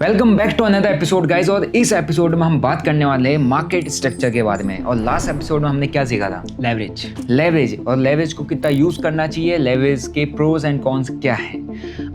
Welcome back to another episode guys. और इस episode में हम बात करने वाले हैं मार्केट स्ट्रक्चर के बारे में। और लास्ट एपिसोड में हमने क्या सीखा था? लेवरेज और लेवरेज को कितना यूज करना चाहिए, लेवरेज के प्रोज एंड कॉन्स क्या है।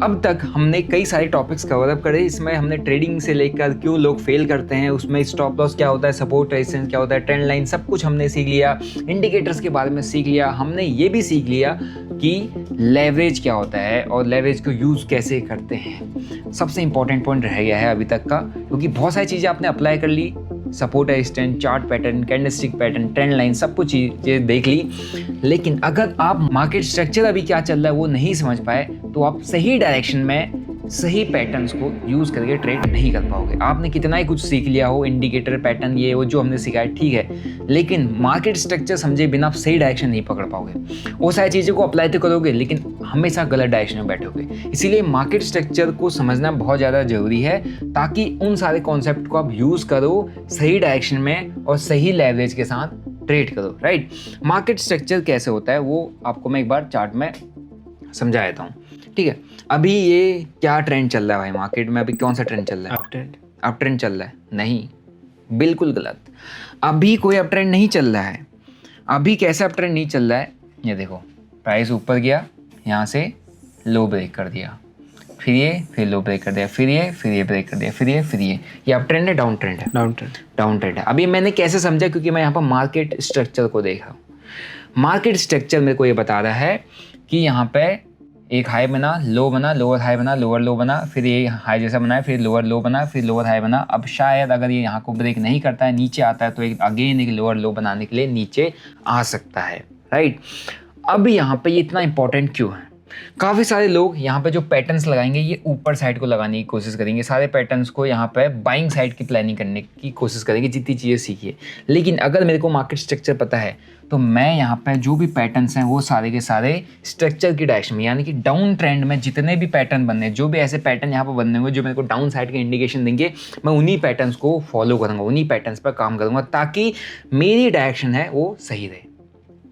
अब तक हमने कई सारे टॉपिक्स कवर अप करे। इसमें हमने ट्रेडिंग से लेकर क्यों लोग फेल करते हैं, उसमें स्टॉप लॉस क्या होता है, सपोर्ट रेजिस्टेंस क्या होता है, ट्रेंड लाइन, सब कुछ हमने सीख लिया। इंडिकेटर्स के बारे में सीख लिया। हमने ये भी सीख लिया कि लेवरेज क्या होता है और लेवरेज को यूज कैसे करते हैं। सबसे इंपॉर्टेंट पॉइंट रह गया है अभी तक का, क्योंकि बहुत सारी चीज़ें आपने अप्लाई कर ली। Support resistance, chart pattern, candlestick pattern, trend line, सब कुछ चीज़ें देख ली। लेकिन अगर आप मार्केट स्ट्रक्चर अभी क्या चल रहा है वो नहीं समझ पाए तो आप सही डायरेक्शन में सही पैटर्न्स को यूज़ करके ट्रेड नहीं कर पाओगे। आपने कितना ही कुछ सीख लिया हो, इंडिकेटर पैटर्न ये वो जो हमने सिखाया ठीक है, लेकिन मार्केट स्ट्रक्चर समझे बिना आप सही डायरेक्शन नहीं पकड़ पाओगे। वो सारी चीज़ों को अप्लाई तो करोगे लेकिन हमेशा गलत डायरेक्शन में बैठोगे। इसीलिए मार्केट स्ट्रक्चर को समझना बहुत ज़्यादा ज़रूरी है, ताकि उन सारे कॉन्सेप्ट को आप यूज़ करो सही डायरेक्शन में और सही लेवरेज के साथ ट्रेड करो। राइट, मार्केट स्ट्रक्चर कैसे होता है वो आपको मैं एक बार चार्ट में समझा देता हूँ। ठीक है, अभी ये क्या ट्रेंड चल रहा है भाई मार्केट में? अभी कौन सा ट्रेंड चल रहा है? अप ट्रेंड चल रहा है? नहीं, बिल्कुल गलत। अभी कोई अप ट्रेंड नहीं चल रहा है। अभी कैसा अप ट्रेंड नहीं चल रहा है? ये देखो, प्राइस ऊपर गया, यहाँ से लो ब्रेक कर दिया, फिर लो ब्रेक कर दिया, फिर ये ब्रेक कर दिया, फिर ये अप ट्रेंड है, डाउन ट्रेंड है? डाउन ट्रेंड है। अभी मैंने कैसे समझा? क्योंकि मैं यहाँ पर मार्केट स्ट्रक्चर को देख रहा हूँ। मार्केट स्ट्रक्चर मेरे को ये बता रहा है कि यहाँ पे एक हाई बना, लो बना, लोअर हाई बना, लोअर लो बना, फिर ये हाई जैसा बनाया, फिर लोअर लो बना, फिर लोअर हाई बना। अब शायद अगर ये यहाँ को ब्रेक नहीं करता है, नीचे आता है, तो एक अगेन एक लोअर लो बनाने के लिए नीचे आ सकता है। राइट, अब यहाँ पे ये इतना इंपॉर्टेंट क्यों है? काफ़ी सारे लोग यहाँ पे जो पैटर्न्स लगाएंगे ये ऊपर साइड को लगाने की कोशिश करेंगे। सारे पैटर्न्स को यहाँ पे बाइंग साइड की प्लानिंग करने की कोशिश करेंगे, जितनी चीज़ें सीखिए। लेकिन अगर मेरे को मार्केट स्ट्रक्चर पता है तो मैं यहाँ पे जो भी पैटर्न्स हैं वो सारे के सारे स्ट्रक्चर की डायरेक्शन में, यानी कि डाउन ट्रेंड में जितने भी पैटर्न बनने, जो भी ऐसे पैटर्न यहाँ पर बनने होंगे जो मेरे को डाउन साइड के इंडिकेशन देंगे, मैं उन्हीं पैटर्न्स को फॉलो करूँगा, उन्हीं पैटर्न्स पर काम करूँगा, ताकि मेरी डायरेक्शन है वो सही रहे।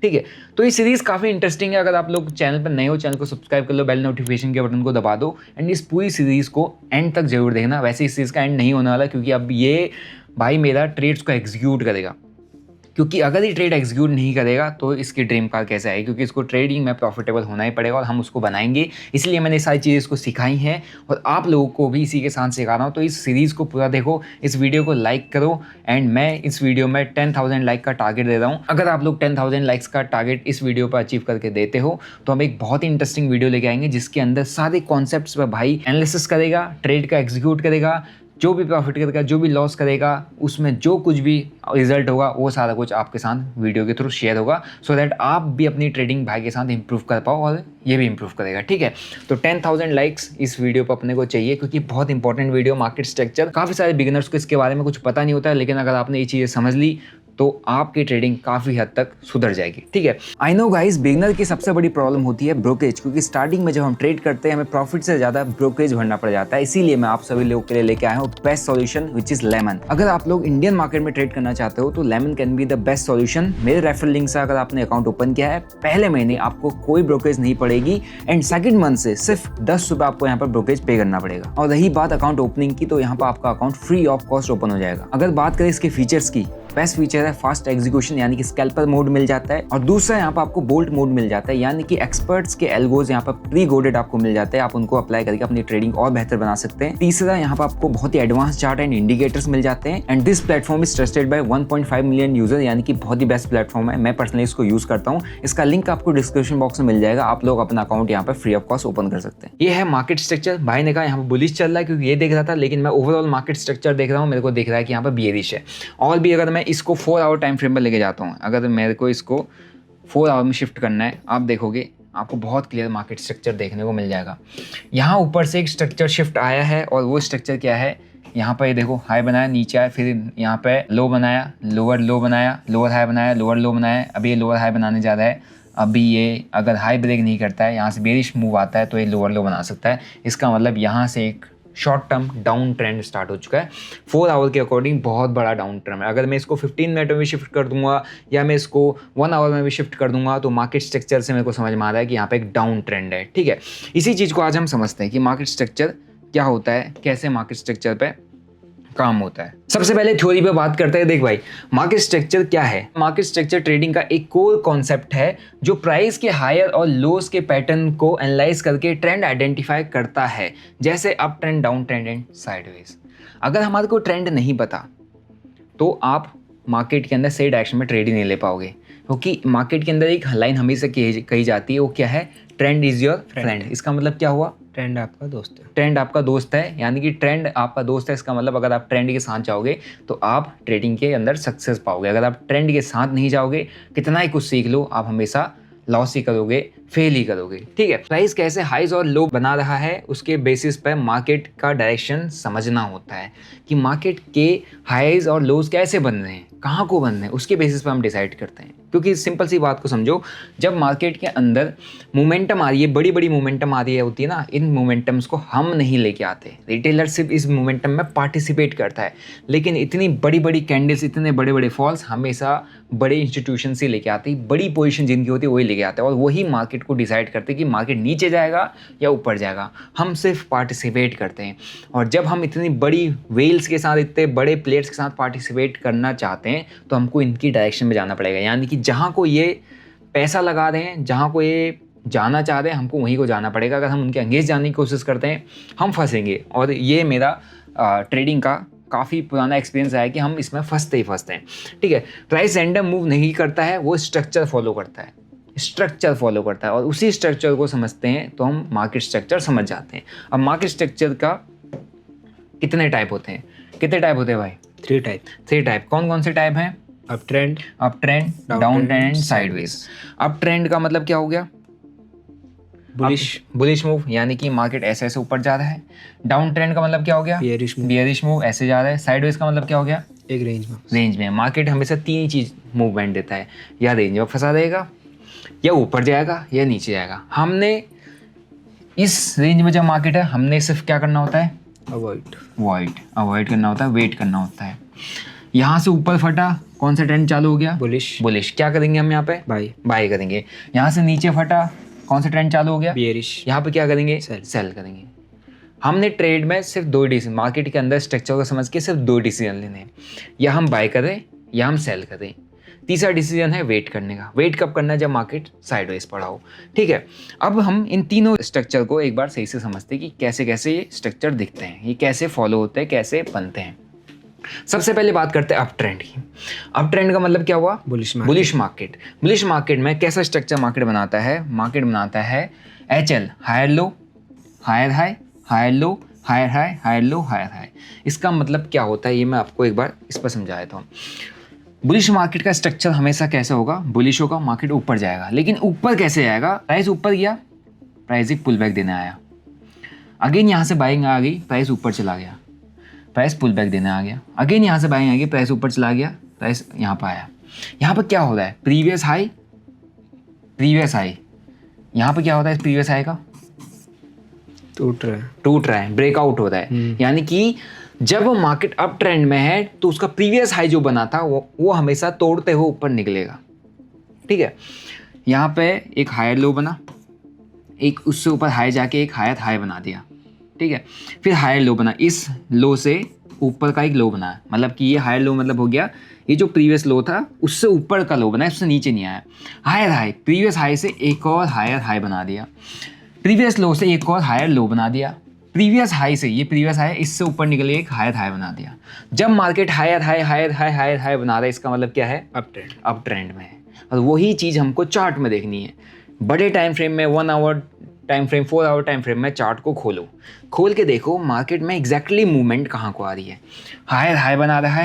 ठीक है, तो ये सीरीज़ काफ़ी इंटरेस्टिंग है। अगर आप लोग चैनल पर नए हो, चैनल को सब्सक्राइब कर लो, बेल नोटिफिकेशन के बटन को दबा दो एंड इस पूरी सीरीज़ को एंड तक जरूर देखना। वैसे इस सीरीज़ का एंड नहीं होने वाला, क्योंकि अब ये भाई मेरा ट्रेड्स को एग्जीक्यूट करेगा। क्योंकि अगर ये ट्रेड एग्जीक्यूट नहीं करेगा तो इसकी ड्रीम कार कैसे आएगी? क्योंकि इसको ट्रेडिंग में प्रॉफिटेबल होना ही पड़ेगा और हम उसको बनाएंगे। इसलिए मैंने सारी चीज़ें इसको सिखाई हैं और आप लोगों को भी इसी के साथ सिखा रहा हूँ। तो इस सीरीज़ को पूरा देखो, इस वीडियो को लाइक करो एंड मैं इस वीडियो में 10,000 लाइक का टारगेट दे रहा हूँ। अगर आप लोग 10,000 लाइक्स का टारगेट इस वीडियो पर अचीव करके देते हो तो हम एक बहुत ही इंटरेस्टिंग वीडियो लेके आएंगे, जिसके अंदर सारे कॉन्सेप्ट्स पर भाई एनालिसिस करेगा, ट्रेड का एग्जीक्यूट करेगा, जो भी प्रॉफिट करेगा, जो भी लॉस करेगा, उसमें जो कुछ भी रिजल्ट होगा वो सारा कुछ आपके साथ वीडियो के थ्रू शेयर होगा, सो दैट आप भी अपनी ट्रेडिंग भाई के साथ इंप्रूव कर पाओ और ये भी इंप्रूव करेगा। ठीक है, तो 10,000 लाइक्स इस वीडियो पर अपने को चाहिए, क्योंकि बहुत इंपॉर्टेंट वीडियो मार्केट स्ट्रक्चर। काफ़ी सारे बिगिनर्स को इसके बारे में कुछ पता नहीं होता है, लेकिन अगर आपने ये चीज़ें समझ ली तो आपकी ट्रेडिंग काफ़ी हद तक सुधर जाएगी। ठीक है, आई नो गाइस, बिगिनर की सबसे बड़ी प्रॉब्लम होती है ब्रोकरेज, क्योंकि स्टार्टिंग में जब हम ट्रेड करते हैं हमें प्रॉफिट से ज़्यादा ब्रोकरेज भरना पड़ जाता है। इसीलिए मैं आप सभी लोगों के लिए लेके आया हूँ best solution, which is lemon. अगर आप लोग इंडियन मार्केट में ट्रेड करना चाहते हो तो lemon can be the best solution. मेरे रेफरल लिंक से अगर आपने अकाउंट ओपन किया है, पहले महीने आपको कोई ब्रोकरेज नहीं पड़ेगी एंड सेकंड मंथ से सिर्फ 10 रुपये आपको यहाँ पर ब्रोकरेज पे करना पड़ेगा। और रही बात अकाउंट ओपनिंग की, तो यहाँ पर आपका account free of cost open हो जाएगा। अगर बात करें इसके फीचर्स की, बेस्ट फीचर है फास्ट एग्जीक्यूशन, यानी कि स्कैल्पर मोड मिल जाता है, और दूसरा यहाँ पर आपको बोल्ट मोड मिल जाता है, यानी कि एक्सपर्ट्स के एल्गोज यहाँ पर प्री कोडेड आपको मिल जाते हैं। आप उनको अप्लाई करके अपनी ट्रेडिंग और बेहतर बना सकते हैं। तीसरा, यहाँ पर आपको बहुत ही एडवांस चार्ट एंड इंडिकेटर्स मिल जाते हैं and this platform is trusted bye 1.5 million user, यानी कि बहुत ही बेस्ट प्लेटफॉर्म है। मैं पर्सनली इसको यूज करता हूँ। इसका लिंक आपको डिस्क्रिप्शन बॉक्स में मिल जाएगा। आप लोग अपना अकाउंट यहाँ पर फ्री ऑफ कॉस्ट ओपन कर सकते हैं। ये है मार्केट स्ट्रक्चर। भाई ने कहा यहाँ पर बुलिश चल रहा है, क्योंकि ये देख रहा था, लेकिन मैं ओवरऑल मार्केट स्ट्रक्चर देख रहा हूँ, मेरे को दिख रहा है कि यहाँ पर बियरिश है। और भी अगर मैं इसको 4 आवर टाइम फ्रेम पर लेके जाता हूँ, अगर मेरे को इसको 4 आवर में शिफ्ट करना है, आप देखोगे आपको बहुत क्लियर मार्केट स्ट्रक्चर देखने को मिल जाएगा। यहाँ ऊपर से एक स्ट्रक्चर शिफ्ट आया है और वो स्ट्रक्चर क्या है? यहाँ पर ये देखो, हाई बनाया, नीचे आया, फिर यहाँ पे लो बनाया, लोअर लो बनाया, लोअर हाई बनाया, लोअर लो बनाया, अभी ये लोअर हाई बनाने जा रहा है। अभी ये अगर हाई ब्रेक नहीं करता है, यहाँ से बेरिश मूव आता है, तो ये लोअर लो बना सकता है। इसका मतलब यहाँ से एक short term down trend start हो चुका है। 4 आवर के अकॉर्डिंग बहुत बड़ा डाउन ट्रेंड है। अगर मैं इसको 15 मिनट में भी शिफ्ट कर दूंगा या मैं इसको 1 आवर में भी शिफ्ट कर दूंगा, तो मार्केट स्ट्रक्चर से मेरे को समझ में आ रहा है कि यहाँ पे एक डाउन ट्रेंड है। ठीक है, इसी चीज़ को आज हम समझते हैं कि मार्केट स्ट्रक्चर क्या होता है, कैसे मार्केट स्ट्रक्चर पे काम होता है। सबसे पहले थ्योरी पे बात करते हैं। देख भाई, मार्केट स्ट्रक्चर क्या है? मार्केट स्ट्रक्चर ट्रेडिंग का एक कोर कॉन्सेप्ट है जो प्राइस के हायर और लोस के पैटर्न को एनालाइज करके ट्रेंड आइडेंटिफाई करता है, जैसे up trend, down trend and sideways. अगर हमारे को ट्रेंड नहीं पता तो आप मार्केट के अंदर सही डायरेक्शन में ट्रेड ही नहीं ले पाओगे, क्योंकि मार्केट के अंदर एक लाइन हमेशा कही जाती है, वो क्या है? Trend is your friend. इसका मतलब क्या हुआ? ट्रेंड आपका दोस्त है। ट्रेंड आपका दोस्त है, यानी कि ट्रेंड आपका दोस्त है। इसका मतलब अगर आप ट्रेंड के साथ जाओगे तो आप ट्रेडिंग के अंदर सक्सेस पाओगे। अगर आप ट्रेंड के साथ नहीं जाओगे, कितना ही कुछ सीख लो, आप हमेशा लॉस ही करोगे, फेल ही करोगे। ठीक है, प्राइस कैसे हाइज और लो बना रहा है उसके बेसिस पर मार्केट का डायरेक्शन समझना होता है कि मार्केट के हाइज और लोज कैसे बन रहे हैं, कहाँ को बन रहे हैं, उसके बेसिस पर हम डिसाइड करते हैं। क्योंकि सिंपल सी बात को समझो, जब मार्केट के अंदर मोमेंटम आ रही है, बड़ी बड़ी मोमेंटम आ रही है होती है ना, इन मोमेंटम्स को हम नहीं लेके आते, रिटेलर सिर्फ इस मोमेंटम में पार्टिसिपेट करता है। लेकिन इतनी बड़ी बड़ी कैंडल्स, इतने बड़े बड़े फॉल्स हमेशा बड़े इंस्टीट्यूशन से लेके आती, बड़ी पोजीशन जिनकी होती है वही लेके आते हैं, और वही मार्केट को डिसाइड करते हैं कि मार्केट नीचे जाएगा या ऊपर जाएगा। हम सिर्फ पार्टिसिपेट करते हैं। और जब हम इतनी बड़ी वेल्स के साथ, इतने बड़े प्लेयर्स के साथ पार्टिसिपेट करना चाहते हैं तो हमको इनकी डायरेक्शन में जाना पड़ेगा, यानी कि जहाँ को ये पैसा लगा रहे हैं, जहाँ को ये जाना चाह रहे हैं, हमको वहीं को जाना पड़ेगा। अगर हम उनके अंगेज जाने की कोशिश करते हैं हम फंसेंगे। और ये मेरा ट्रेडिंग का काफ़ी पुराना एक्सपीरियंस है कि हम इसमें फंसते ही फंसते हैं। ठीक है, प्राइस रैंडम मूव नहीं करता है, वो स्ट्रक्चर फॉलो करता है, स्ट्रक्चर फॉलो करता है, और उसी स्ट्रक्चर को समझते हैं तो हम मार्केट स्ट्रक्चर समझ जाते हैं। अब मार्केट स्ट्रक्चर का कितने टाइप होते हैं? कितने टाइप होते हैं भाई? 3 टाइप। कौन कौन से टाइप हैं? Up trend, down trend and sideways. Up trend का मतलब क्या हो गया? बुलिश मूव, यानी कि मार्केट ऐसे ऐसे ऊपर जा रहा है। डाउन ट्रेंड का मतलब क्या हो गया? बियरिश मूव, ऐसे जा रहा है। साइडवेज का मतलब क्या हो गया? एक रेंज में। मार्केट हमेशा 3 ही चीज मूवमेंट देता है, या रेंज में फंसा देगा, या ऊपर जाएगा, या नीचे जाएगा। हमने इस रेंज में जब मार्केट है, हमने सिर्फ क्या करना होता है? अवॉइड करना होता है, वेट करना होता है। यहाँ से ऊपर फटा, कौन सा ट्रेंड चालू हो गया? बुलिश। क्या करेंगे हम यहाँ पे? बाय करेंगे। यहाँ से नीचे फटा, कौन सा ट्रेंड चालू हो गया? बियरिश। यहाँ पे क्या करेंगे? सेल करेंगे। हमने ट्रेड में सिर्फ 2 डिसीजन, मार्केट के अंदर स्ट्रक्चर को समझ के सिर्फ 2 डिसीजन लेने हैं, या हम बाय करें या हम सेल करें। तीसरा डिसीजन है वेट करने का। वेट कब करना है? जब मार्केट साइडवेज पड़ा हो। ठीक है, अब हम इन तीनों स्ट्रक्चर को एक बार सही से समझते हैं कि कैसे कैसे ये स्ट्रक्चर दिखते हैं, ये कैसे फॉलो होते हैं, कैसे बनते हैं। सबसे पहले बात करते हैं अप ट्रेंड की। अप ट्रेंड का मतलब क्या हुआ? बुलिश मार्केट में कैसा स्ट्रक्चर मार्केट बनाता है? मार्केट बनाता है HL, higher low, higher high, higher low, higher high, higher low, higher high. इसका मतलब क्या होता है ये मैं आपको एक बार इस पर समझा देता हूँ। बुलिश मार्केट का स्ट्रक्चर हमेशा कैसे होगा? बुलिश होगा, मार्केट ऊपर जाएगा, लेकिन ऊपर कैसे जाएगा? प्राइस ऊपर गया, प्राइस एक पुल बैक देने आया, अगेन यहाँ से बाइंग आ गई, प्राइस ऊपर चला गया, प्राइस पुल बैक देने आ गया, अगेन यहाँ से बाइंग आ गई, प्राइस ऊपर चला गया, प्राइस यहाँ पर आया। यहाँ पर क्या हो रहा है? प्रीवियस हाई, यहाँ पर क्या होता है? प्रीवियस हाई का टूट रहा है, ब्रेकआउट हो रहा है। यानी कि जब मार्केट अप ट्रेंड में है तो उसका प्रीवियस हाई जो बना था वो हमेशा तोड़ते हुए ऊपर निकलेगा। ठीक है, यहाँ पे एक हायर लो बना, एक उससे ऊपर हाई जाके एक हायर हाई बना दिया। ठीक है, फिर हायर लो बना, इस लो से ऊपर का एक लो बना, मतलब कि ये हायर लो मतलब हो गया ये जो प्रीवियस लो था उससे ऊपर का लो बना, उससे नीचे नहीं आया। हायर हाई, प्रीवियस हाई से एक और हायर हाई बना दिया, प्रीवियस लो से एक और हायर लो बना दिया, प्रीवियस हाई से ये प्रीवियस हाई इससे ऊपर निकल एक हायर हाई बना दिया। जब मार्केट हायर हाई बना रहा है, इसका मतलब क्या है? अप ट्रेंड में है। और वही चीज़ हमको चार्ट में देखनी है। बड़े टाइम फ्रेम में, 1 hour time frame, 4 hour time frame में चार्ट को खोल के देखो मार्केट में एग्जैक्टली मूवमेंट कहाँ को आ रही है। हायर हाई बना रहा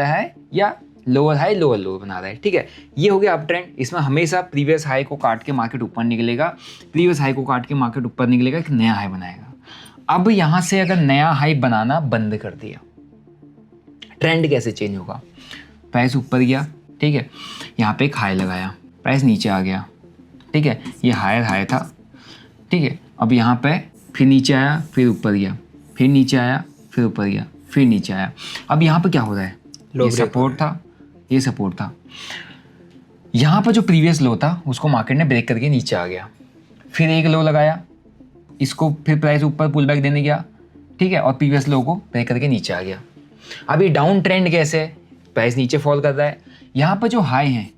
है, या लोअर हाई लोअर लो बना रहा है। ठीक है, ये हो गया अप ट्रेंड। इसमें हमेशा प्रीवियस हाई को काट के मार्केट ऊपर निकलेगा, प्रीवियस हाई को काट के मार्केट ऊपर निकलेगा, एक नया हाई बनाएगा। अब यहाँ से अगर नया हाई बनाना बंद कर दिया, ट्रेंड कैसे चेंज होगा? प्राइस ऊपर गया, ठीक है, यहाँ पे एक हाई लगाया, प्राइस नीचे आ गया। ठीक है, ये हायर हाई था। ठीक है, अब यहाँ पे फिर नीचे आया, फिर ऊपर गया, फिर नीचे आया, फिर ऊपर गया, फिर नीचे आया। अब यहाँ पे क्या हो रहा है? ये सपोर्ट था, यहाँ पर जो प्रीवियस लो था उसको मार्केट ने ब्रेक करके नीचे आ गया, फिर एक लो लगाया, इसको फिर प्राइस ऊपर पुल बैक देने गया, ठीक है, और प्रीवियस लो को ब्रेक करके नीचे आ गया। अभी डाउन ट्रेंड कैसे है, प्राइस नीचे फॉल कर रहा है, यहाँ पर जो हाई है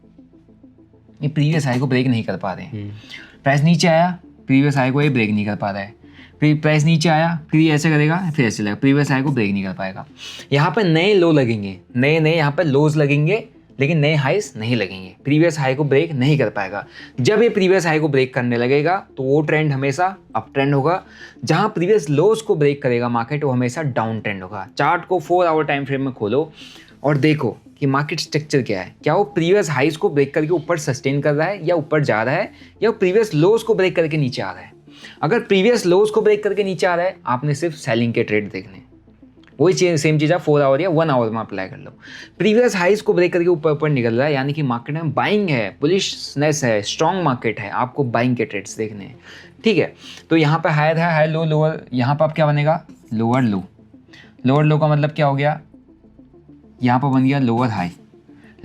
ये प्रीवियस हाई को ब्रेक नहीं कर पा रहे हैं। प्राइस नीचे आया, प्रीवियस हाई को ये ब्रेक नहीं कर पा रहा है, फिर प्राइस नीचे आया, फिर ये ऐसे करेगा, फिर ऐसे लगेगा, प्रीवियस हाई को ब्रेक नहीं कर पाएगा। यहाँ पर नए लो लगेंगे, नए यहाँ पर लोज लगेंगे, लेकिन नए हाइस नहीं लगेंगे, प्रीवियस हाई को ब्रेक नहीं कर पाएगा। जब ये प्रीवियस हाई को ब्रेक करने लगेगा तो वो ट्रेंड हमेशा अप ट्रेंड होगा, जहाँ प्रीवियस लोज को ब्रेक करेगा मार्केट वो हमेशा डाउन ट्रेंड होगा। चार्ट को 4 आवर टाइम फ्रेम में खोलो और देखो कि मार्केट स्ट्रक्चर क्या है, क्या वो प्रीवियस हाइस को ब्रेक करके ऊपर सस्टेन कर रहा है या ऊपर जा रहा है, या प्रीवियस लोज को ब्रेक करके नीचे आ रहा है। अगर प्रीवियस लोज को ब्रेक करके नीचे आ रहा है, आपने सिर्फ सेलिंग के ट्रेड देखने, वही सेम चीज़ आप 4 आवर या 1 आवर में अप्लाई कर लो। प्रीवियस हाइस को ब्रेक करके ऊपर ऊपर निकल रहा है, यानी कि मार्केट में बाइंग है, बुलिशनेस है, स्ट्रॉन्ग मार्केट है, आपको बाइंग के ट्रेड्स देखने हैं, ठीक है। तो यहाँ पर हायर है, हाई लो, लोअर, यहाँ पर अब क्या बनेगा, लोअर लो। लोअर लो का मतलब क्या हो गया, यहाँ पर बन गया लोअर हाई।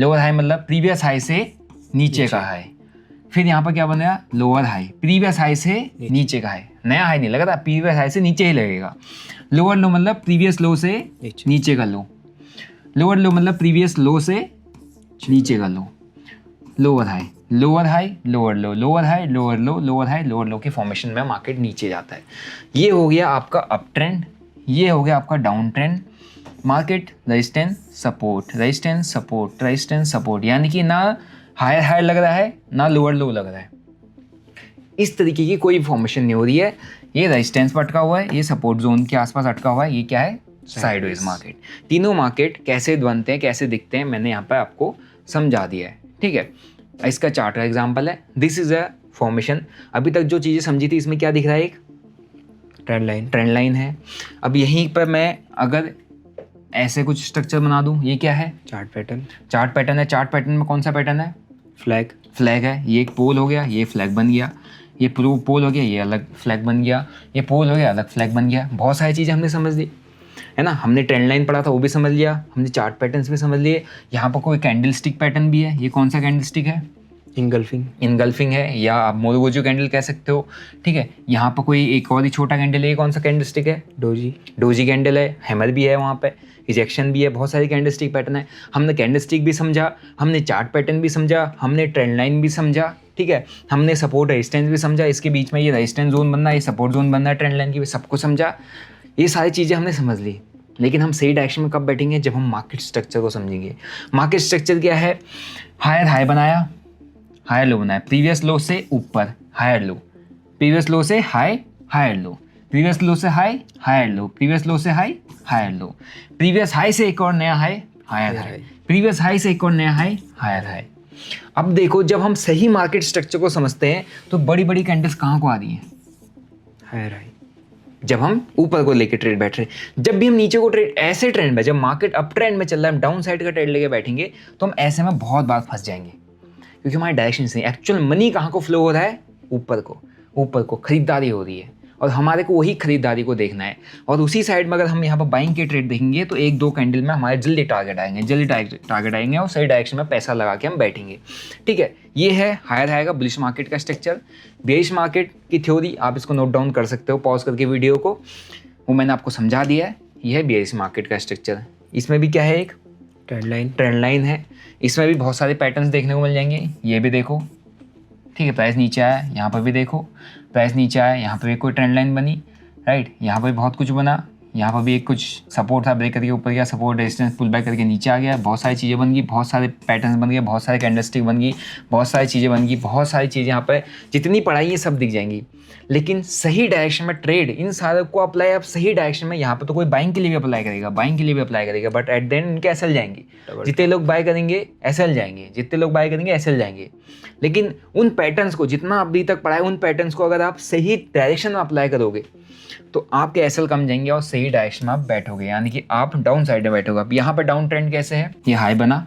लोअर हाई मतलब प्रीवियस हाई से नीचे का हाई। फिर यहाँ पर क्या बनेगा, लोअर हाई, प्रीवियस हाई से नीचे का हाई, नया हाई नहीं लगा था, प्रीवियस हाई से नीचे ही लगेगा। लोअर लो मतलब प्रीवियस लो से नीचे का लो। लोअर लो मतलब प्रीवियस लो से नीचे का low. Lower high, lower high, lower low, lower high, lower low, lower high, lower low के फॉर्मेशन में मार्केट नीचे जाता है। ये हो गया आपका अप ट्रेंड, ये हो गया आपका down trend. Market resistance support, resistance support, resistance support, यानी कि ना हायर हाई लग रहा है ना लोअर लो लग रहा है, इस तरीके की कोई फॉर्मेशन नहीं हो रही है। ये रेजिस्टेंस पर अटका हुआ है, ये सपोर्ट जोन के आसपास अटका हुआ है, ये क्या है, साइडवेज मार्केट। तीनों मार्केट कैसे बनते हैं, कैसे दिखते हैं, मैंने यहाँ पर आपको समझा दिया है, ठीक है। इसका चार्ट का एग्जाम्पल है, दिस इज अ फॉर्मेशन। अभी तक जो चीज़ें समझी थी इसमें क्या दिख रहा है, एक ट्रेंड लाइन है। अब यहीं पर मैं अगर ऐसे कुछ स्ट्रक्चर बना दूं, ये क्या है, चार्ट पैटर्न है। चार्ट पैटर्न में कौन सा पैटर्न है, फ्लैग है। ये एक पोल हो गया, ये फ्लैग बन गया, ये पोल हो गया, ये अलग फ्लैग बन गया, ये पोल हो गया, अलग फ्लैग बन गया। बहुत सारी चीज़ें हमने समझ ली है ना। हमने ट्रेंड लाइन पढ़ा था वो भी समझ लिया, हमने चार्ट पैटर्न्स भी समझ लिए। यहाँ पर कोई कैंडल स्टिक पैटर्न भी है, ये कौन सा कैंडल स्टिक है, इनगल्फिंग है, या आप मोरोगोजो कैंडल कह सकते हो, ठीक है। यहाँ पर कोई एक और ही छोटा कैंडल है, ये कौन सा कैंडल स्टिक है, डोजी कैंडल है, हैमर भी है, वहाँ पे इजेक्शन भी है, बहुत सारी कैंडल स्टिक पैटर्न है। हमने कैंडल स्टिक भी समझा, हमने चार्ट पैटर्न भी समझा, हमने ट्रेंड लाइन भी समझा, ठीक है। हमने सपोर्ट रेजिस्टेंस भी समझा, इसके बीच में ये रेजिस्टेंस जोन बनना है, ये सपोर्ट जोन बनना है ट्रेंड लाइन की भी, सबको समझा। ये सारी चीज़ें हमने समझ ली, लेकिन हम सही डायरेक्शन में कब बैठेंगे, जब हम मार्केट स्ट्रक्चर को समझेंगे। मार्केट स्ट्रक्चर क्या है, हायर हाई बनाया, हायर लो बनाया, प्रीवियस लो से ऊपर हायर लो, प्रीवियस लो से high higher low, previous low से high higher low, previous low से high higher low, previous high से एक और नया high higher high, previous high से एक और नया हाई हायर हाई। अब देखो, जब हम सही मार्केट स्ट्रक्चर को समझते हैं तो बड़ी बड़ी कैंडल्स कहाँ को आ रही हैं, हायर हाई। जब हम ऊपर को लेके ट्रेड बैठ रहे हैं। जब भी हम नीचे को ट्रेड, ऐसे ट्रेंड में, जब मार्केट अप ट्रेंड में चल रहा है, हम डाउन साइड का ट्रेड लेके बैठेंगे तो हम ऐसे में बहुत बार फंस जाएंगे, क्योंकि हमारी डायरेक्शन से एक्चुअल मनी कहाँ को फ्लो हो रहा है, ऊपर को खरीदारी हो रही है, और हमारे को वही खरीदारी को देखना है। और उसी साइड में अगर हम यहाँ पर बाइंग के ट्रेड देखेंगे तो एक दो कैंडल में हमारे जल्दी टारगेट आएंगे और सही डायरेक्शन में पैसा लगा के हम बैठेंगे, ठीक है। ये है हायर हाई का बुलिश मार्केट का स्ट्रक्चर। बेरिश मार्केट की थ्योरी आप इसको नोट डाउन कर सकते हो पॉज करके वीडियो को, वो मैंने आपको समझा दिया है। ये है बेरिश मार्केट का स्ट्रक्चर। इसमें भी क्या है, एक ट्रेंड लाइन है। इसमें भी बहुत सारे पैटर्न्स देखने को मिल जाएंगे। ये भी देखो, ठीक है, प्राइस नीचे आया, यहाँ पर भी देखो प्राइस नीचे आया, यहाँ पर भी कोई ट्रेंड लाइन बनी, राइट, यहाँ पर भी बहुत कुछ बना, यहाँ पर भी एक कुछ सपोर्ट था, ब्रेक करके ऊपर गया, सपोर्ट रेजिस्टेंस पुल बैक करके नीचे आ गया। बहुत सारी चीज़ें बन गई, बहुत सारे पैटर्न्स बन गए, बहुत सारे कैंडलस्टिक बन गई, बहुत सारी चीज़ें बन गई, बहुत सारी चीज़ें यहाँ पर जितनी पढ़ाई है सब दिख जाएंगी। लेकिन सही डायरेक्शन में ट्रेड, इन सारे को अप्लाई आप सही डायरेक्शन में, यहाँ पर तो कोई बाइंग के लिए भी अप्लाई करेगा, बट एट द एंड इनके एसएल जाएंगे। जितने लोग बाय करेंगे एसएल जाएंगे, जितने लोग बाय करेंगे एसएल जाएंगे। लेकिन उन पैटर्न्स को, जितना अभी तक पढ़ाए, उन पैटर्न्स को अगर आप सही डायरेक्शन में अप्लाई करोगे तो आपके एसएल कम जाएंगे और सही डायरेक्शन में आप बैठोगे, यानी कि आप डाउन साइड में बैठोगे। अब यहाँ पर डाउन ट्रेंड कैसे है, ये हाई बना,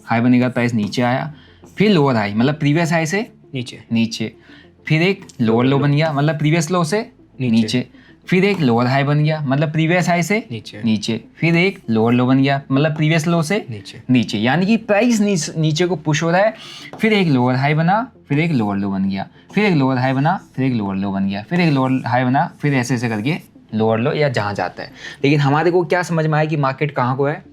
हाई बने का प्राइस नीचे आया, फिर लोअर हाई मतलब प्रीवियस हाई से नीचे, फिर एक लोअर लो बन गया, मतलब प्रीवियस लो से नीचे, फिर एक लोअर हाई बन गया, मतलब प्रीवियस हाई से नीचे, फिर एक लोअर लो बन गया, मतलब प्रीवियस लो से नीचे, यानी कि प्राइस नीचे को पुश हो रहा है। फिर एक लोअर हाई बना, फिर एक लोअर लो बन गया, फिर एक लोअर हाई बना, फिर एक लोअर लो बन गया, फिर एक लोअर हाई बना, फिर ऐसे ऐसे करके लोअर लो या जहाँ जाता है। लेकिन हमारे को क्या समझ में आया कि मार्केट कहाँ को है,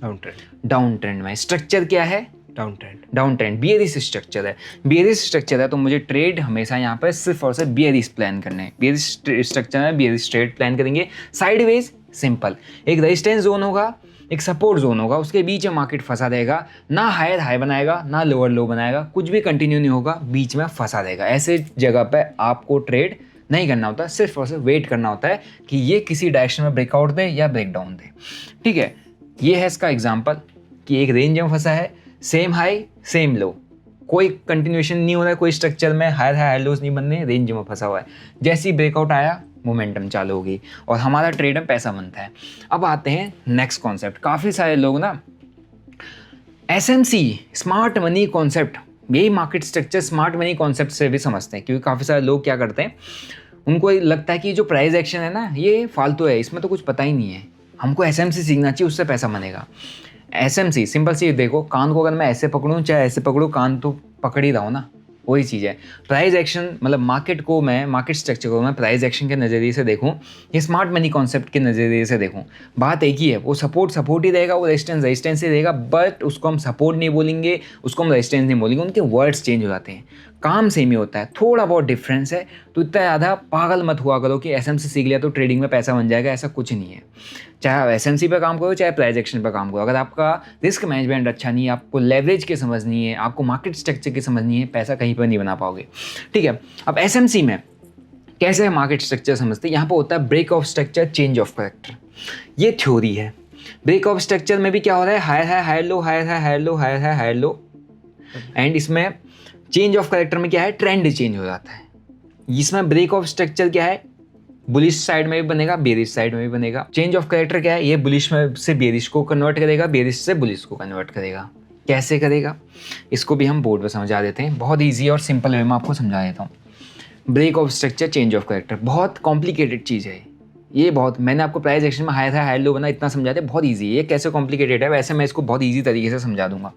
डाउन ट्रेंड में। स्ट्रक्चर क्या है, डाउन ट्रेंड, बियरिश स्ट्रक्चर है। बियरिश स्ट्रक्चर है तो मुझे ट्रेड हमेशा यहाँ पर सिर्फ और सिर्फ बियरिश प्लान करना है। बियरिश स्ट्रक्चर है, बियरिश ट्रेड प्लान करेंगे। साइडवेज सिंपल, एक रेजिस्टेंस जोन होगा, एक सपोर्ट जोन होगा, उसके बीच में मार्केट फंसा रहेगा, ना हायर हाई बनाएगा ना लोअर लो बनाएगा, कुछ भी कंटिन्यू नहीं होगा, बीच में फंसा रहेगा। ऐसे जगह पे आपको ट्रेड नहीं करना होता, सिर्फ और सिर्फ वेट करना होता है कि ये किसी डायरेक्शन में ब्रेकआउट दे या ब्रेकडाउन दे। ठीक है, ये है इसका एग्जांपल कि एक रेंज में फंसा है, सेम हाई सेम लो, कोई कंटिन्यूएशन नहीं हो रहा है, कोई स्ट्रक्चर में हायर हाई हायर लोज नहीं बन रहे, रेंज में फंसा हुआ है। जैसे ही ब्रेकआउट आया मोमेंटम चालू होगी और हमारा ट्रेड में पैसा बनता है। अब आते हैं नेक्स्ट कॉन्सेप्ट। काफ़ी सारे लोग ना एसएमसी स्मार्ट मनी कॉन्सेप्ट, यही market structure smart money concept से भी समझते हैं, क्योंकि काफ़ी सारे लोग क्या करते हैं, उनको लगता है कि जो प्राइस एक्शन है ना ये फालतू है, इसमें तो कुछ पता ही नहीं है, हमको एसएमसी सीखना चाहिए, उससे पैसा बनेगा। एसएमसी सिंपल सी देखो, कान को अगर मैं ऐसे पकड़ूं चाहे ऐसे पकड़ूं, कान तो पकड़ ही रहा हूँ ना, वही चीज़ है। प्राइस एक्शन मतलब मार्केट को मैं, मार्केट स्ट्रक्चर को मैं प्राइस एक्शन के नज़रिए से देखूं, ये स्मार्ट मनी कॉन्सेप्ट के नज़रिए से देखूं, बात एक ही है, वो सपोर्ट ही रहेगा, वो रेजिस्टेंस ही रहेगा, बट उसको हम सपोर्ट नहीं बोलेंगे, उसको हम रेजिस्टेंस नहीं बोलेंगे, उनके वर्ड्स चेंज हो जाते हैं, काम सेम ही होता है, थोड़ा बहुत डिफरेंस है। तो इतना ज़्यादा पागल मत हुआ करो कि एसएमसी सीख लिया तो ट्रेडिंग में पैसा बन जाएगा, ऐसा कुछ नहीं है। चाहे आप एसएमसी पे काम करो चाहे प्राइस एक्शन पे काम करो, अगर आपका रिस्क मैनेजमेंट अच्छा नहीं है, आपको लेवरेज की समझनी है, आपको मार्केट स्ट्रक्चर की समझनी है, पैसा कहीं पर नहीं बना पाओगे। ठीक है, अब एसएमसी में कैसे मार्केट स्ट्रक्चर समझते हैं, यहाँ पर होता है break of structure, change of character, ये थ्योरी है। ब्रेक ऑफ स्ट्रक्चर में भी क्या हो रहा है, higher high higher low, higher high higher low, higher high higher low, and इसमें चेंज ऑफ कैरेक्टर में क्या है, ट्रेंड चेंज हो जाता है। इसमें ब्रेक ऑफ स्ट्रक्चर क्या है, बुलिश साइड में भी बनेगा, बेरिश साइड में भी बनेगा। चेंज ऑफ कैरेक्टर क्या है, ये बुलिश में से बेरिश को कन्वर्ट करेगा, बेरिश से बुलिश को कन्वर्ट करेगा। कैसे करेगा, इसको भी हम बोर्ड पर समझा देते हैं, बहुत ईजी और सिंपल वे में आपको समझा देता हूँ। Break of structure, change of character, बहुत कॉम्प्लिकेटेड चीज़ है ये, बहुत, मैंने आपको प्राइस एक्शन में हायर हाई हायर लो बना इतना समझाते हैं, बहुत ईजी है ये, कैसे कॉम्प्लिकेटेड है वैसे मैं इसको बहुत ईजी तरीके से समझा दूंगा।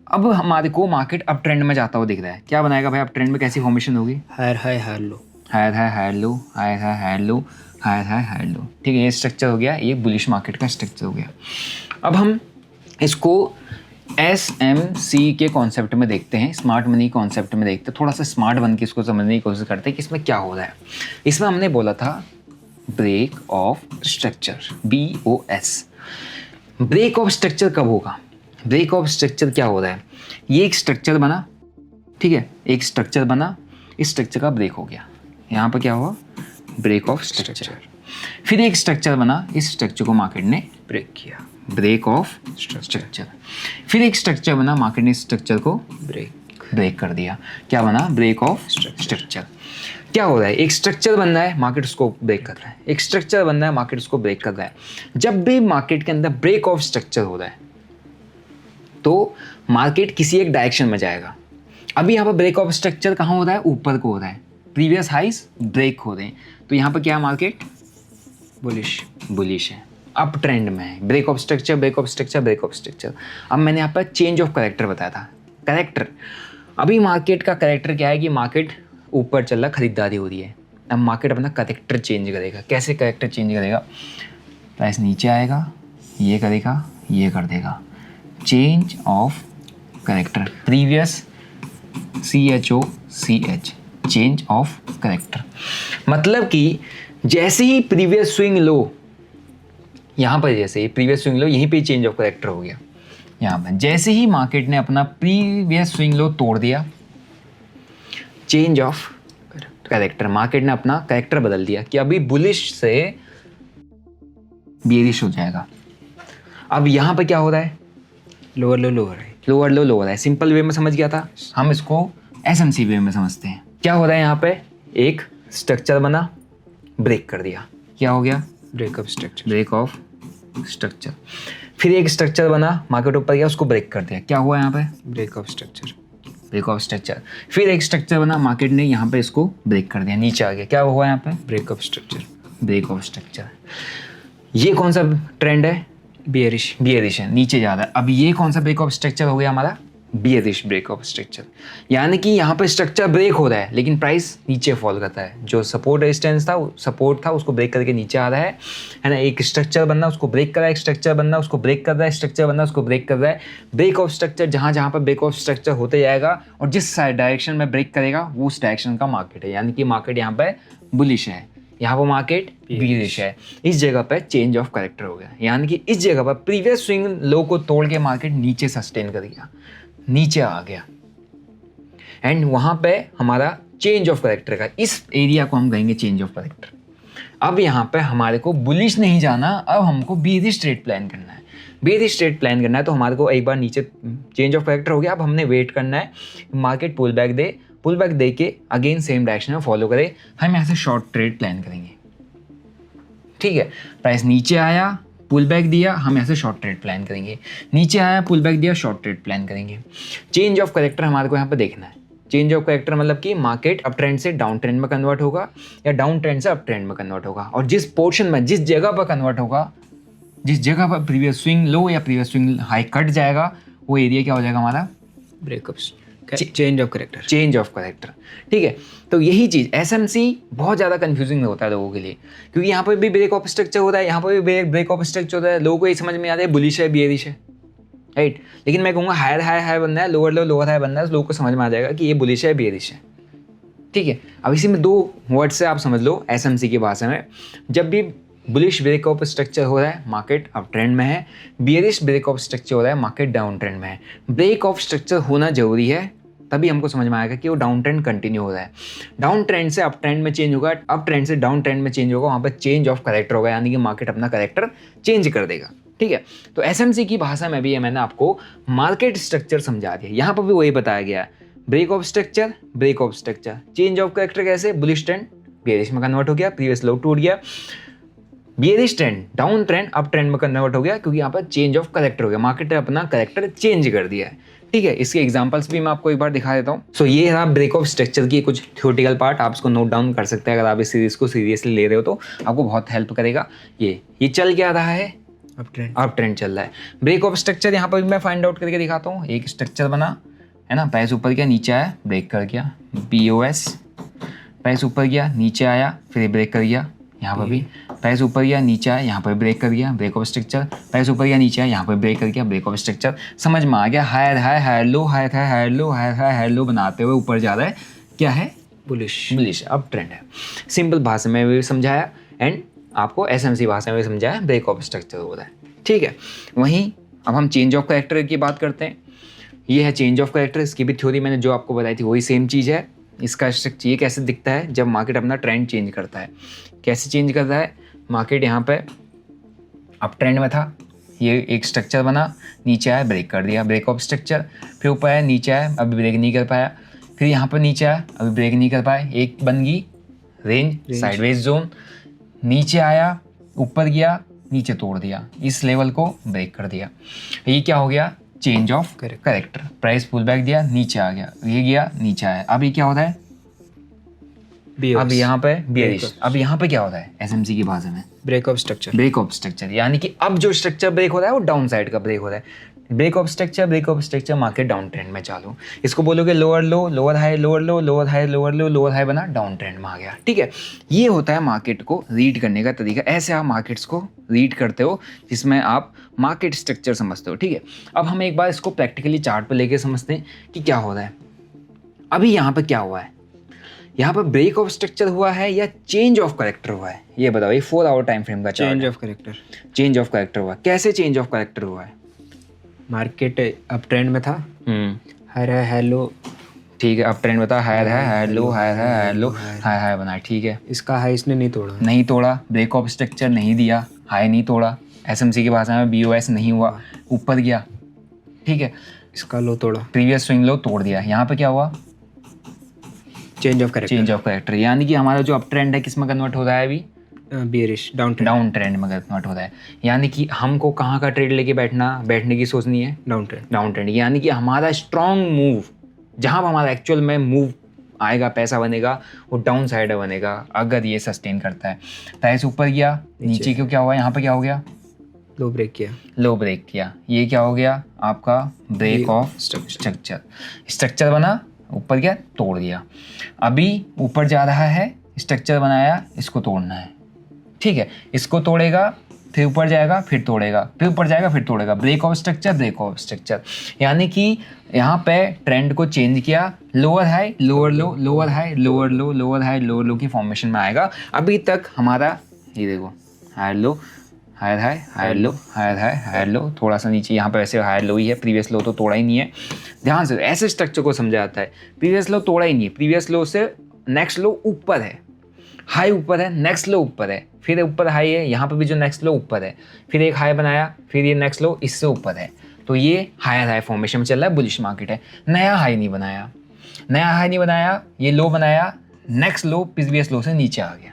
अब हमारे को मार्केट अप ट्रेंड में जाता हुआ दिख रहा है, क्या बनाएगा भाई अप ट्रेंड में, कैसी फॉर्मेशन होगी, higher high higher low, higher high higher low, higher high higher low, higher high higher low. ठीक है, ये स्ट्रक्चर हो गया, ये बुलिश मार्केट का स्ट्रक्चर हो गया। अब हम इसको एसएमसी के कॉन्सेप्ट में देखते हैं, स्मार्ट मनी कॉन्सेप्ट में देखते हैं, थोड़ा सा स्मार्ट बन के इसको समझने की कोशिश करते हैं कि इसमें क्या हो रहा है। इसमें हमने बोला था break of structure, BOS। Break of structure कब होगा, ब्रेक ऑफ स्ट्रक्चर क्या हो रहा है, ये एक स्ट्रक्चर बना, ठीक है, एक स्ट्रक्चर बना, इस स्ट्रक्चर का ब्रेक हो गया, यहाँ पर क्या हुआ, ब्रेक ऑफ स्ट्रक्चर। फिर एक स्ट्रक्चर बना, इस स्ट्रक्चर को मार्केट ने ब्रेक किया, ब्रेक ऑफ स्ट्रक्चर। फिर एक स्ट्रक्चर बना, मार्केट ने स्ट्रक्चर को ब्रेक कर दिया, क्या बना, ब्रेक ऑफ स्ट्रक्चर। क्या हो रहा है, एक स्ट्रक्चर बन रहा है, मार्केट उसको ब्रेक कर रहा है, एक स्ट्रक्चर बन रहा है, मार्केट उसको ब्रेक कर रहा है। जब भी मार्केट के अंदर ब्रेक ऑफ स्ट्रक्चर हो रहा है तो मार्केट किसी एक डायरेक्शन में जाएगा। अभी यहाँ पर ब्रेक ऑफ स्ट्रक्चर कहाँ हो रहा है, ऊपर को हो रहा है, प्रीवियस हाइस ब्रेक हो रहे हैं, तो यहाँ पर क्या है, मार्केट बुलिश है, अप ट्रेंड में है, break of structure break of structure break of structure. अब मैंने यहाँ पर चेंज ऑफ कैरेक्टर बताया था, कैरेक्टर, अभी मार्केट का कैरेक्टर क्या है कि मार्केट ऊपर चल रहा, खरीदारी हो रही है, अब मार्केट अपना कैरेक्टर चेंज करेगा। कैसे कैरेक्टर चेंज करेगा, प्राइस नीचे आएगा, ये करेगा, ये कर देगा, change of character, previous CHOCH, change of character. मतलब कि जैसे ही प्रीवियस स्विंग लो, यहाँ पर जैसे ही प्रीवियस स्विंग लो, यहीं पे चेंज ऑफ कैरेक्टर हो गया। यहाँ पर जैसे ही मार्केट ने अपना प्रीवियस स्विंग लो तोड़ दिया, चेंज ऑफ कैरेक्टर, मार्केट ने अपना कैरेक्टर बदल दिया कि अभी बुलिश से बेरिश हो जाएगा। अब यहाँ पर क्या हो रहा है, लोअर लो लोअर है, लोअर लो लोअर है, सिंपल वे में समझ गया था, हम इसको एसएमसी वे में समझते हैं। क्या हो रहा है, यहाँ पे एक स्ट्रक्चर बना, ब्रेक कर दिया, क्या हो गया, break of structure, break of structure. फिर एक स्ट्रक्चर बना, मार्केट ऊपर गया, उसको ब्रेक कर दिया, क्या हुआ यहाँ पे, break of structure, break of structure. फिर एक स्ट्रक्चर बना, मार्केट ने यहाँ पे इसको ब्रेक कर दिया, नीचे आ गया, क्या हुआ यहाँ पे, break of structure, break of structure. ये कौन सा ट्रेंड है? बियरिश। बियरिश है, नीचे जा रहा है। अब ये कौन सा ब्रेक ऑफ स्ट्रक्चर हो गया हमारा? Bearish break of structure. यानी कि यहाँ पे स्ट्रक्चर ब्रेक हो रहा है लेकिन प्राइस नीचे फॉल करता है। जो सपोर्ट रेजिस्टेंस था, सपोर्ट था, उसको ब्रेक करके नीचे आ रहा है ना। एक स्ट्रक्चर बनना, उसको ब्रेक कर रहा है, एक स्ट्रक्चर बनना, उसको ब्रेक कर रहा है, स्ट्रक्चर बनना, उसको ब्रेक कर रहा है। ब्रेक ऑफ स्ट्रक्चर, जहाँ जहाँ पर ब्रेक ऑफ स्ट्रक्चर होते जाएगा और जिस डायरेक्शन में ब्रेक करेगा वो उस डायरेक्शन का मार्केट है। यानी कि मार्केट यहाँ पर बुलिश है, यहाँ पर मार्केट बियरिश है। इस जगह पर चेंज ऑफ कैरेक्टर हो गया। यानी कि इस जगह पर प्रीवियस स्विंग लो को तोड़ के मार्केट नीचे सस्टेन कर गया, नीचे आ गया एंड वहां पे हमारा चेंज ऑफ कैरेक्टर का, इस एरिया को हम कहेंगे चेंज ऑफ कैरेक्टर। अब यहाँ पे हमारे को बुलिश नहीं जाना, अब हमको बेयरिश ट्रेड प्लान करना है। बेयरिश ट्रेड प्लान करना है तो हमारे को एक बार नीचे चेंज ऑफ कैरेक्टर हो गया। अब हमने वेट करना है मार्केट पुल बैक दे के अगेन सेम डायरेक्शन में फॉलो करे। हम यहाँ से शॉर्ट ट्रेड प्लान करेंगे, ठीक है। प्राइस नीचे आया, पुल बैक दिया, हम ऐसे शॉर्ट ट्रेड प्लान करेंगे। नीचे आया, पुल बैक दिया, शॉर्ट ट्रेड प्लान करेंगे। चेंज ऑफ कैरेक्टर हमारे को यहाँ पे देखना है। चेंज ऑफ कैरेक्टर मतलब कि मार्केट अप ट्रेंड से डाउन ट्रेंड में कन्वर्ट होगा या डाउन ट्रेंड से अप ट्रेंड में कन्वर्ट होगा। और जिस पोर्शन में, जिस जगह पर कन्वर्ट होगा, जिस जगह पर प्रीवियस स्विंग लो या प्रीवियस स्विंग हाई कट जाएगा, वो एरिया क्या हो जाएगा हमारा? Breakups, change of character. Change of character, ठीक है। तो यही चीज़ एसएमसी बहुत ज़्यादा कंफ्यूजिंग होता है लोगों के लिए, क्योंकि यहाँ पर भी ब्रेक ऑफ स्ट्रक्चर होता है, यहाँ पर भी ब्रेक ऑफ स्ट्रक्चर होता है। लोगों को ये समझ में आता है बुलिश है, बियरिश है, राइट। लेकिन मैं कहूँगा हायर हाई बनना है, लोअर लो लोअर हाई बनना है, तो लोगों को समझ में आ जाएगा कि ये बुलिश है, बियरिश है, ठीक है। अब इसी में 2 वर्ड से आप समझ लो एसएमसी की भाषा में। जब भी बुलिश ब्रेक ऑफ स्ट्रक्चर हो रहा है, मार्केट अप ट्रेंड में है। बियरिश ब्रेक ऑफ स्ट्रक्चर हो रहा है, मार्केट डाउन ट्रेंड में है। ब्रेक ऑफ स्ट्रक्चर होना जरूरी है, तभी हमको समझ में आएगा कि वो डाउन ट्रेंड कंटिन्यू हो रहा है। डाउन ट्रेंड से अप ट्रेंड में चेंज होगा, अप ट्रेंड से डाउन ट्रेंड में चेंज होगा, वहाँ पर चेंज ऑफ कैरेक्टर होगा। यानी कि मार्केट अपना कैरेक्टर चेंज कर देगा, ठीक है। तो एसएमसी की भाषा में भी मैंने आपको मार्केट स्ट्रक्चर समझा दिया। यहाँ पर भी वही बताया गया है, break of structure, break of structure, change of character कैसे? बुलिश ट्रेंड बियरिश में कन्वर्ट हो गया, प्रीवियस लो टूट गया। Bearish trend down trend up trend में कन्वर्ट हो गया, क्योंकि यहाँ पर चेंज ऑफ कैरेक्टर हो गया, मार्केट ने अपना कैरेक्टर चेंज कर दिया है, ठीक है। इसके एग्जांपल्स भी मैं आपको एक बार दिखा देता हूँ। सो ये रहा ब्रेक ऑफ स्ट्रक्चर की कुछ थ्योरेटिकल पार्ट, आप इसको नोट डाउन कर सकते हैं। अगर आप इस सीरीज को सीरियसली ले रहे हो तो आपको बहुत हेल्प करेगा। ये चल क्या रहा है? अप ट्रेंड चल रहा है। ब्रेक ऑफ स्ट्रक्चर यहाँ पर भी मैं फाइंड आउट करके दिखाता हूँ। एक स्ट्रक्चर बना है ना, प्राइस ऊपर गया, नीचे आया, ब्रेक कर गया, BOS। प्राइस ऊपर गया, नीचे आया, फिर ब्रेक कर गया, यहाँ पर भी प्राइस ऊपर गया, नीचे आया, यहाँ पर ब्रेक कर गया, ब्रेक ऑफ स्ट्रक्चर। प्राइस ऊपर गया, नीचे आया, यहाँ पर ब्रेक कर गया, ब्रेक ऑफ स्ट्रक्चर। समझ में आ गया? Higher high, higher low, higher high, higher low, higher high, higher low बनाते हुए ऊपर जा रहा है। क्या है? बुलिश अप ट्रेंड है। सिंपल भाषा में भी समझाया एंड आपको एसएमसी भाषा में भी समझाया, ब्रेक ऑफ स्ट्रक्चर हो रहा है, ठीक है। वहीं अब हम चेंज ऑफ कैरेक्टर की बात करते हैं। ये है चेंज ऑफ कैरेक्टर। इसकी भी थ्योरी मैंने जो आपको बताई थी वही सेम चीज़ है। इसका स्ट्रक्चर ये कैसे दिखता है जब मार्केट अपना ट्रेंड चेंज करता है। कैसे चेंज करता है? मार्केट यहाँ पे अप ट्रेंड में था, ये एक स्ट्रक्चर बना, नीचे आया, ब्रेक कर दिया, ब्रेक ऑफ स्ट्रक्चर। फिर ऊपर आया, नीचे आया, अभी ब्रेक नहीं कर पाया। फिर यहाँ पर नीचे आया, अभी ब्रेक नहीं कर पाए, एक बन गई रेंज, साइडवेज जोन। नीचे आया, ऊपर गया, नीचे तोड़ दिया, इस लेवल को ब्रेक कर दिया। ये क्या हो गया? Change of character. Price pull back दिया, नीचे आ गया, ये गया, नीचे आया। अब ये क्या होता है? अब यहाँ पे बियरिश। अब यहाँ पे क्या होता है एसएमसी की भाषा में? Break of structure. Break of structure, यानी कि अब जो स्ट्रक्चर ब्रेक हो रहा है वो डाउन साइड का ब्रेक हो रहा है। Break of structure, market down trend में चालू। इसको बोलोगे lower low, lower high, lower low, lower high, lower low, lower high बना, डाउन ट्रेंड में आ गया, ठीक है। ये होता है मार्केट को रीड करने का तरीका। ऐसे आप मार्केट्स को रीड करते हो जिसमें आप मार्केट स्ट्रक्चर समझते हो, ठीक है। अब हम एक बार इसको प्रैक्टिकली चार्ट पर लेके समझते हैं कि क्या हो रहा है। अभी यहाँ पर क्या हुआ है? यहाँ पर ब्रेक ऑफ स्ट्रक्चर हुआ है या चेंज ऑफ कैरेक्टर हुआ है? ये बताओ। ये 4 आवर टाइम फ्रेम का chart. Change of character. Change of character हुआ। कैसे चेंज ऑफ कैरेक्टर हुआ है? मार्केट अप ट्रेंड में था, हायर हाई, हायर लो, ठीक है। अप ट्रेंड में था, higher high, higher low, higher high, higher low, high high बना, ठीक है। इसका हाई इसने नहीं तोड़ा, ब्रेक ऑफ स्ट्रक्चर नहीं दिया, हाई नहीं तोड़ा, एसएमसी की भाषा में BOS नहीं हुआ, ऊपर गया, ठीक है। इसका लो तोड़ा, प्रीवियस स्विंग लो तोड़ दिया। यहाँ पे क्या हुआ? Change of character. यानी कि हमारा जो अप ट्रेंड है किस में कन्वर्ट हो रहा है अभी? बियरिश, डाउन ट्रेंड में कन्वर्ट हो रहा है। यानी कि हमको कहाँ का ट्रेड लेके बैठने की सोचनी है? Down trend. यानी कि हमारा स्ट्रॉन्ग मूव, जहाँ हमारा एक्चुअल में मूव आएगा पैसा बनेगा वो डाउन साइड बनेगा अगर ये सस्टेन करता है। प्राइस ऊपर गया, नीचे क्यों क्या हुआ, यहाँ पर क्या हो गया, लो ब्रेक किया, लो ब्रेक किया, ये क्या हो गया आपका ब्रेक ऑफ स्ट्रक्चर। स्ट्रक्चर बना, ऊपर गया, तोड़ दिया। अभी ऊपर जा रहा है, स्ट्रक्चर बनाया, इसको तोड़ना है, ठीक है, इसको तोड़ेगा, फिर ऊपर जाएगा, फिर तोड़ेगा, फिर ऊपर जाएगा, फिर तोड़ेगा, break of structure, break of structure. यानी कि यहाँ पे ट्रेंड को चेंज किया, lower high lower low, lower high lower low, lower high lower low की फॉर्मेशन में आएगा। अभी तक हमारा ये देखो higher low, higher high, higher low, higher high, higher low, थोड़ा सा नीचे यहाँ पे वैसे हायर लो ही है, प्रीवियस लो तो तोड़ा ही नहीं है। ध्यान से ऐसे स्ट्रक्चर को समझा जाता है, प्रीवियस लो तोड़ा ही नहीं है, प्रीवियस लो से नेक्स्ट लो ऊपर है, हाई ऊपर है, नेक्स्ट लो ऊपर है, फिर ऊपर हाई है, यहाँ पे भी जो नेक्स्ट लो ऊपर है, फिर एक हाई बनाया, फिर ये नेक्स्ट लो इससे ऊपर है, तो ये हायर हाई फॉर्मेशन में चल रहा है, बुलिश मार्केट है। नया हाई नहीं बनाया, नया हाई नहीं बनाया, ये लो बनाया, नेक्स्ट लो प्रीवियस लो से नीचे आ गया,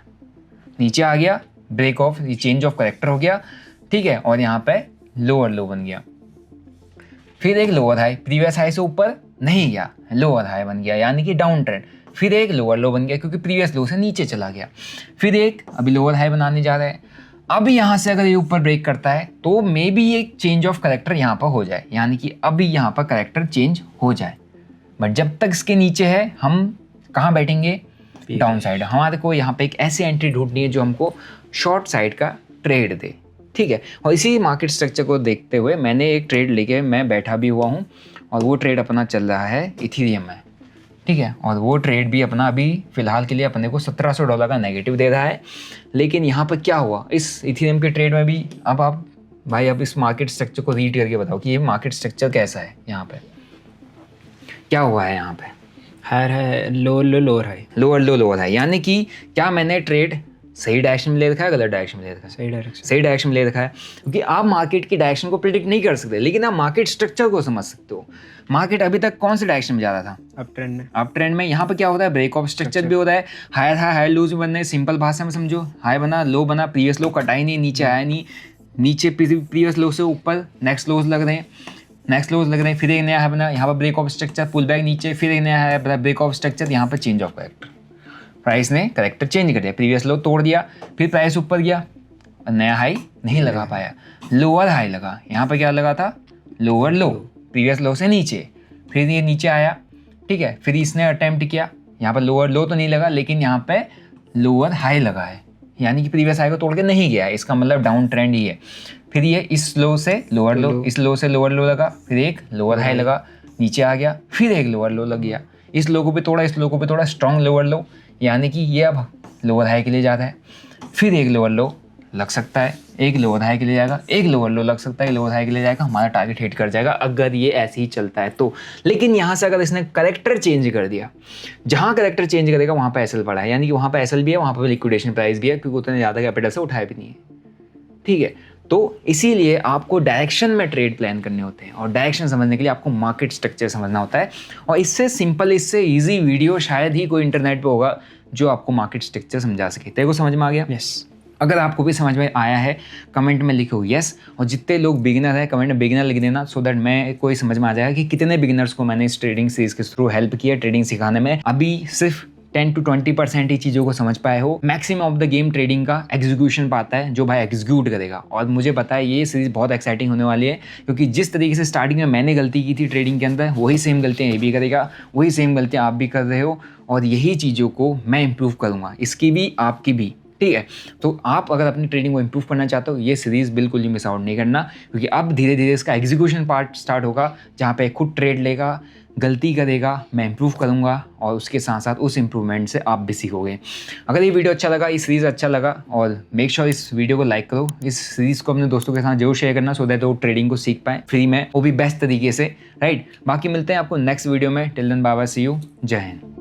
नीचे आ गया, ब्रेक ऑफ, ये चेंज ऑफ करेक्टर हो गया, ठीक है, और यहाँ पे लोअर लो बन गया, फिर एक लोअर हाई, प्रीवियस हाई से ऊपर नहीं गया, लोअर हाई बन गया, यानी कि डाउन ट्रेंड, फिर एक लोअर लो बन गया क्योंकि प्रीवियस लो से नीचे चला गया, फिर एक अभी लोअर हाई बनाने जा रहा है। अब यहाँ से अगर ये ऊपर ब्रेक करता है तो मे बी एक चेंज ऑफ करेक्टर यहाँ पर हो जाए, यानी कि अभी यहाँ पर करेक्टर चेंज हो जाए, बट जब तक इसके नीचे है हम कहाँ बैठेंगे, डाउन साइड। हमारे को यहाँ पे एक ऐसी एंट्री ढूंढनी है जो हमको शॉर्ट साइड का ट्रेड दे, ठीक है। और इसी मार्केट स्ट्रक्चर को देखते हुए मैंने एक ट्रेड लेके मैं बैठा भी हुआ हूँ, और वो ट्रेड अपना चल रहा है इथीरियम में, ठीक है, और वो ट्रेड भी अपना अभी फ़िलहाल के लिए अपने को $1700 का नेगेटिव दे रहा है। लेकिन यहाँ पर क्या हुआ इस इथीरियम के ट्रेड में भी, अब आप भाई अब इस मार्केट स्ट्रक्चर को रीड करके बताओ कि ये मार्केट स्ट्रक्चर कैसा है, यहाँ पे क्या हुआ है, यहाँ पे हायर है, lower low, lower high, lower low lower high, यानी कि क्या मैंने ट्रेड सही डायरेक्शन में ले रखा है, गलत डायरेक्शन में ले रखा है, सही डायरेक्शन में ले रखा है, क्योंकि आप मार्केट की डायरेक्शन को प्रिडिक्ट नहीं कर सकते, लेकिन आप मार्केट स्ट्रक्चर को समझ सकते हो। मार्केट अभी तक कौन से डायरेक्शन में जा रहा था, अप ट्रेंड में। यहाँ पे क्या होता है, ब्रेक ऑफ स्ट्रक्चर भी होता है, हायर हाई हायर लूज भी बनने, सिंपल भाषा में समझो, हाई बना, लो बना, प्रीवियस लो कटा ही नहीं, नीचे आया नहीं, नीचे प्रीवियस लो से ऊपर नेक्स्ट लोज लग रहे हैं, नेक्स्ट लोज लग रहे हैं, फिर एक नया हाई बना, यहाँ पर break of structure, pull back नीचे, फिर एक नया हाई ब्रेक ऑफ स्ट्रक्चर, यहाँ पर चेंज ऑफ करेक्टर, प्राइस ने करेक्टर चेंज कर दिया, प्रीवियस लो तोड़ दिया, फिर प्राइस ऊपर गया, नया हाई नहीं लगा पाया, लोअर हाई लगा, यहाँ पे क्या लगा था, लोअर लो, प्रीवियस लो से नीचे, फिर ये नीचे आया, ठीक है, फिर इसने अटेम्प्ट किया, यहाँ पर लोअर लो तो नहीं लगा, लेकिन यहाँ पे लोअर हाई लगा है, यानी कि प्रीवियस हाई को तोड़ के नहीं गया, इसका मतलब डाउन ट्रेंड ही है। फिर ये इस लो से लोअर लो, इस लो से लोअर लो लगा, फिर एक लोअर हाई लगा, नीचे आ गया, फिर एक लोअर लो लग गया, इस लो को भी तोड़ा, इस लो को भी तोड़ा, स्ट्रॉन्ग लोअर लो, यानी कि ये अब लोअर हाई के लिए जाता है, फिर एक लोअर लो लग सकता है, एक लोअर हाई के लिए जाएगा, एक लोअर लो लग सकता है, लोअर हाई के लिए जाएगा, हमारा टारगेट हिट कर जाएगा अगर ये ऐसे ही चलता है तो। लेकिन यहाँ से अगर इसने करेक्टर चेंज कर दिया, जहाँ करेक्टर चेंज करेगा वहाँ पे एसएल पड़ा है, यानी कि वहाँ पे एसएल भी है, वहाँ पे लिक्विडेशन प्राइस भी है, क्योंकि उतने ज़्यादा कैपिटल से उठाया भी नहीं है, ठीक है। तो इसीलिए आपको डायरेक्शन में ट्रेड प्लान करने होते हैं, और डायरेक्शन समझने के लिए आपको मार्केट स्ट्रक्चर समझना होता है। और इससे सिंपल, इससे ईजी वीडियो शायद ही कोई इंटरनेट पे होगा जो आपको मार्केट स्ट्रक्चर समझा सके। तेरे को समझ में आ गया? यस। अगर आपको भी समझ में आया है कमेंट में लिखो यस, और जितने लोग बिगिनर हैं कमेंट में बिगिनर लिख देना, सो दैट मैं कोई समझ में आ जाएगा कि कितने बिगिनर्स को मैंने इस ट्रेडिंग सीरीज के थ्रू हेल्प किया ट्रेडिंग सिखाने में। अभी सिर्फ 10 to 20% ही चीज़ों को समझ पाए हो। Maximum of the game trading का एग्जीक्यूशन पाता है, जो भाई एग्जीक्यूट करेगा। और मुझे पता है ये सीरीज बहुत एक्साइटिंग होने वाली है, क्योंकि जिस तरीके से स्टार्टिंग में मैंने गलती की थी ट्रेडिंग के अंदर, वही सेम गलतियाँ ये भी करेगा, वही सेम गलतियाँ आप भी कर रहे हो, और यही चीज़ों को मैं इम्प्रूव करूँगा, इसकी भी आपकी भी, ठीक है। तो आप अगर अपनी ट्रेडिंग को इम्प्रूव करना चाहते हो, ये सीरीज़ बिल्कुल ही मिस आउट नहीं करना, क्योंकि अब धीरे धीरे इसका एग्जीक्यूशन पार्ट स्टार्ट होगा, जहाँ पे खुद ट्रेड लेगा, गलती करेगा, मैं इम्प्रूव करूँगा, और उसके साथ साथ उस इम्प्रूवमेंट से आप भी सीखोगे। अगर ये वीडियो अच्छा लगा, ये सीरीज़ अच्छा लगा, और मेक श्योर इस वीडियो को लाइक करो, इस सीरीज़ को अपने दोस्तों के साथ जरूर शेयर करना, सो दैट वो ट्रेडिंग को सीख पाएँ फ्री में, वो भी बेस्ट तरीके से, राइट। बाकी मिलते हैं आपको नेक्स्ट वीडियो में। Till then bye bye, see you, जय हिंद।